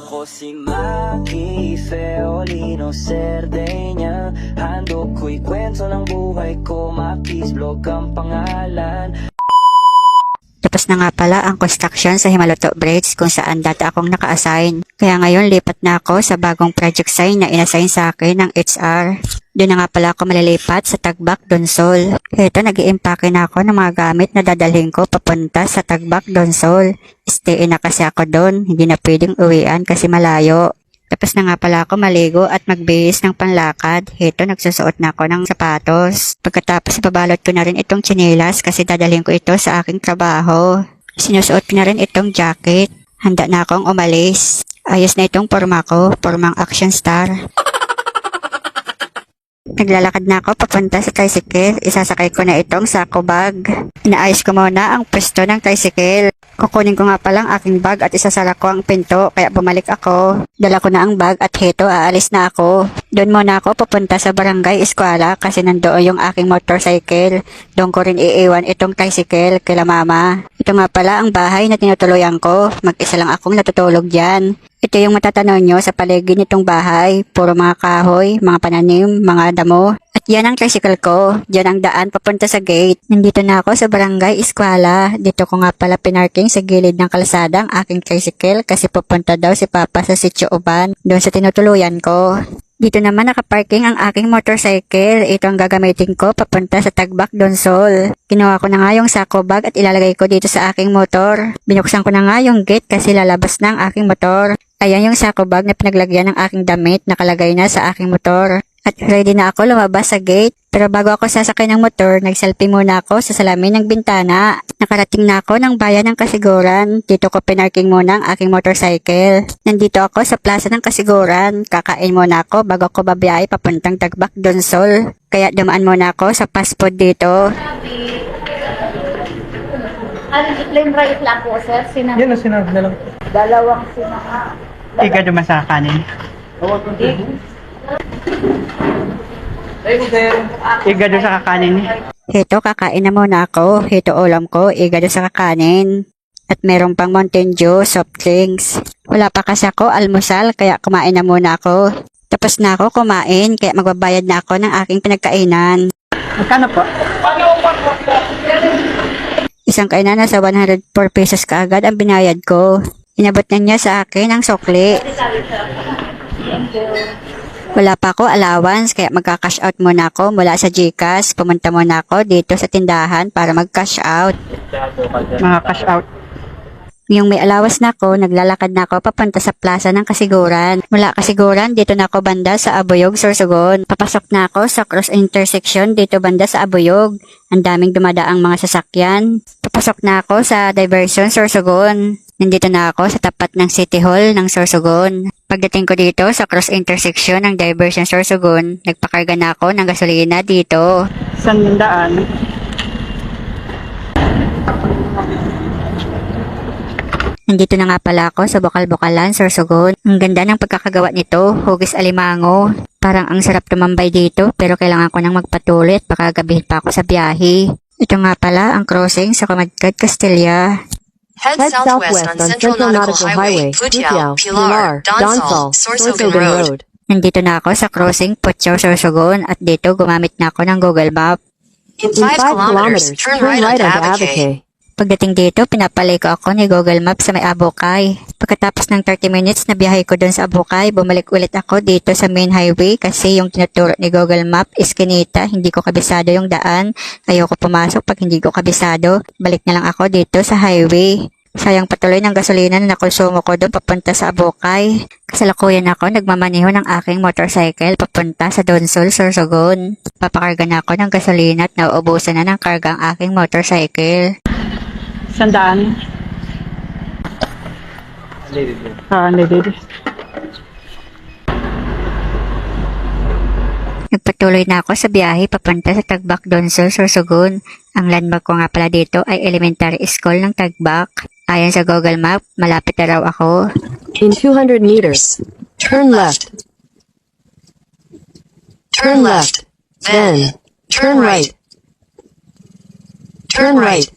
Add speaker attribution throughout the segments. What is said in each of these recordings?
Speaker 1: Ako si Maki Feolino Cerdeña. Handog ko'y kwento ng buhay ko, Maki's Vlog ang pangalan.
Speaker 2: Tapos na nga pala ang construction sa Himaluto Bridge kung saan dati akong naka-assign. Kaya ngayon lipat na ako sa bagong project sign na inassign sa akin ng HR. Doon na nga pala ako malilipat sa Tagbak, Donsol. Ito, nag-i-impake na ako ng mga gamit na dadalhin ko papunta sa Tagbak, Donsol. Stay na kasi ako doon, hindi na pwedeng uwian kasi malayo. Tapos na nga pala ako maligo at magbihis ng panlakad. Ito, nagsusuot na ako ng sapatos. Pagkatapos, babalot ko na rin itong tsinelas kasi dadalhin ko ito sa aking trabaho. Sinusuot ko na rin itong jacket. Handa na akong umalis. Ayos na itong forma ko, formang action star. Naglalakad na ako papunta sa tricycle. Isasakay ko na itong sako bag. Inaayos ko muna ang pwesto ng tricycle. Kukunin ko nga palang aking bag at isasara ko ang pinto, kaya bumalik ako. Dala ko na ang bag at heto, aalis na ako. Doon muna ako pupunta sa barangay eskwela kasi nandoon yung aking motorcycle. Doon ko rin iiwan itong tricycle kila mama. Ito nga pala ang bahay na tinutuluyan ko. Mag-isa lang akong natutulog dyan. Ito yung matatanaw nyo sa paligid nitong bahay. Puro mga kahoy, mga pananim, mga damo. At yan ang tricycle ko. Diyan ang daan papunta sa gate. Nandito na ako sa barangay eskwela. Dito ko nga pala pinarking sa gilid ng kalsada ang aking tricycle kasi pupunta daw si Papa sa Sitio Uban. Doon sa tinutuluyan ko. Dito naman nakaparking ang aking motorcycle. Ito ang gagamitin ko papunta sa Tagbak, Donsol. Kinuha ko na nga yung sako bag at ilalagay ko dito sa aking motor. Binuksan ko na nga yung gate kasi lalabas na ang aking motor. Ayan yung sako bag na pinaglagyan ng aking damit, nakalagay na sa aking motor. At ready na ako lumabas sa gate. Pero bago ako sasakay ng motor, nag-selfie muna ako sa salamin ng bintana. Nakarating na ako ng bayan ng Kasiguran. Dito ko pinarking muna ang aking motorcycle. Nandito ako sa plaza ng Kasiguran. Kakain muna ako bago ako babiyahe papuntang Tagbak, Donsol. Kaya dumaan muna ako sa fast food dito.
Speaker 3: Plain rice lang po, sir.
Speaker 4: Yan ang sinag na lang.
Speaker 3: Dalawang sinaka.
Speaker 4: Iga duman sa kanin. Iga doon sa kakanin.
Speaker 2: Heto, kakain na muna ako. Heto, ulam ko. Iga doon sa kakanin. At meron pang Mountain Dew, soft drinks. Wala pa kasi ako almusal, kaya kumain na muna ako. Tapos na ako kumain, kaya magbabayad na ako ng aking pinagkainan.
Speaker 4: Magkano po?
Speaker 2: Isang kainan na sa 104 pesos kaagad ang binayad ko. Inabot na niya sa akin ang sukli. Wala pa ako allowance kaya magka-cash out muna ako mula sa GCash. Pumunta muna ako dito sa tindahan para mag-cash out.
Speaker 4: Mga cash out.
Speaker 2: Yung may allowance na ako, naglalakad na ako papunta sa plaza ng Kasiguran. Mula Kasiguran, dito na ako banda sa Abuyog, Sorsogon. Papasok na ako sa cross intersection dito banda sa Abuyog. Ang daming dumadaang mga sasakyan. Papasok na ako sa diversion Sorsogon. Nandito na ako sa tapat ng City Hall ng Sorsogon. Pagdating ko dito sa cross intersection ng diversion Sorsogon, nagpakarga na ako ng gasolina dito.
Speaker 4: Sandaan.
Speaker 2: Nandito na nga pala ako sa Bukal-Bukalan, Sorsogon. Ang ganda ng pagkakagawa nito, hugis alimango. Parang ang sarap tumambay dito pero kailangan ko nang magpatuloy at baka gabihin pa ako sa biyahe. Ito nga pala ang crossing sa Kamadkad, Castilla.
Speaker 5: Head southwest on Central Nautical Highway, Putiao, Pilar, Donsol, Sorsogon Road.
Speaker 2: Nandito na ako sa crossing Putiao, Sorsogon at dito gumamit na ako ng Google Map.
Speaker 5: In 5 kilometers, turn right onto Abacay.
Speaker 2: Pagdating dito, pinapalay ko ako ni Google Map sa may Abukay. Pagkatapos ng 30 minutes na biyahe ko doon sa Abukay, bumalik ulit ako dito sa main highway kasi yung tinuturo ni Google Map is kinita. Hindi ko kabisado yung daan. Ayoko pumasok pag hindi ko kabisado. Balik na lang ako dito sa highway. Sayang patuloy ng gasolina na nakonsumo ko doon papunta sa Abukay. Kasalukuyan ako nagmamaneho ng aking motorcycle papunta sa Donsol, Sorsogon. Papakarga na ako ng gasolina at nauubusan na ng karga ang aking motorcycle.
Speaker 4: Sandaan. Lady.
Speaker 2: Nagpatuloy na ako sa biyahe papunta sa Tagbak, Donsol, Sorsogon. Ang landmark ko nga pala dito ay elementary school ng Tagbak. Ayon sa Google Map, malapit na raw ako.
Speaker 5: In 200 meters, turn left. Turn left. Then, turn right. Turn right.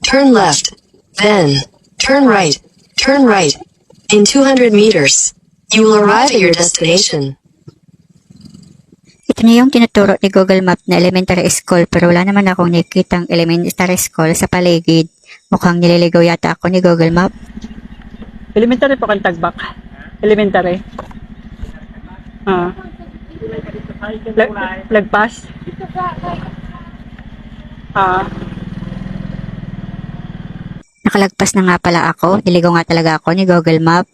Speaker 5: Turn left. Then, turn right. Turn right. In 200 meters, you will arrive at your destination.
Speaker 2: Ito na yung tinuturo ni Google Map na elementary school pero wala naman akong nakikitang elementary school sa paligid. Mukhang nililigaw yata ako ni Google Map.
Speaker 4: Elementary po kang tagbak. Elementary. Lagpas.
Speaker 2: Nakalagpas na nga pala ako. Niligaw nga talaga ako ni Google Map.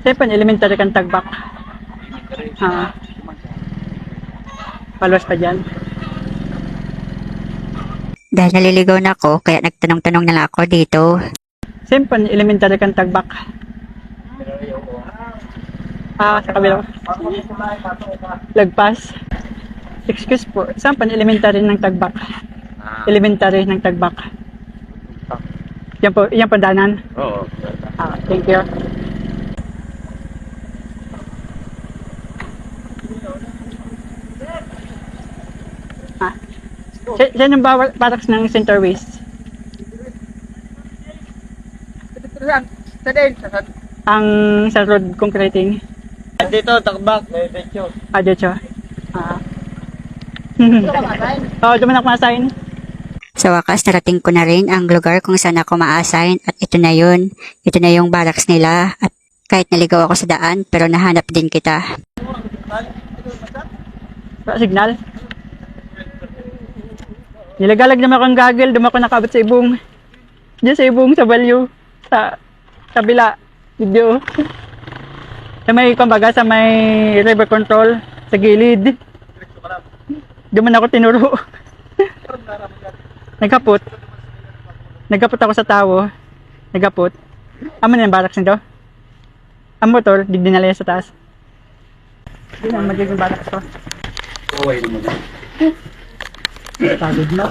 Speaker 4: Siyempre, elementary kang tagbak. Palos pa dyan.
Speaker 2: Dahil naliligaw na ako, kaya nagtanong-tanong na lang ako dito.
Speaker 4: Siyempre, elementary kang tagbak. Sa kabila. Lagpas. Excuse po. Siyempre, elementary ng tagbak. Elementary ng tagbak. Yan po danan?
Speaker 6: Oo.
Speaker 4: Thank you. Yan yung barracks ng Center West. Ang sa road concreting.
Speaker 6: Dito, takbak. Dito.
Speaker 4: Dito. Oo, duman ako ma-assign.
Speaker 2: Sa wakas, narating ko na rin ang lugar kung saan ako ma-assign at ito na yun. Ito na yung barracks nila at kahit naligaw ako sa daan pero nahanap din kita.
Speaker 4: Signal. Nilagalag naman akong gagel, doon ako nakabot sa ibong. Diyan sa ibong, sa value. Sa kabila. Video. Sa may, kumbaga, sa may river control. Sa gilid. Doon man ako tinuro. Nagkapot. Nagkapot ako sa tao. Nagkapot. Amo na yung barracks nito. Ang motor, di dinala sa taas. Yun ang magiging barracks ko.
Speaker 6: Okay naman.
Speaker 4: Pagod na.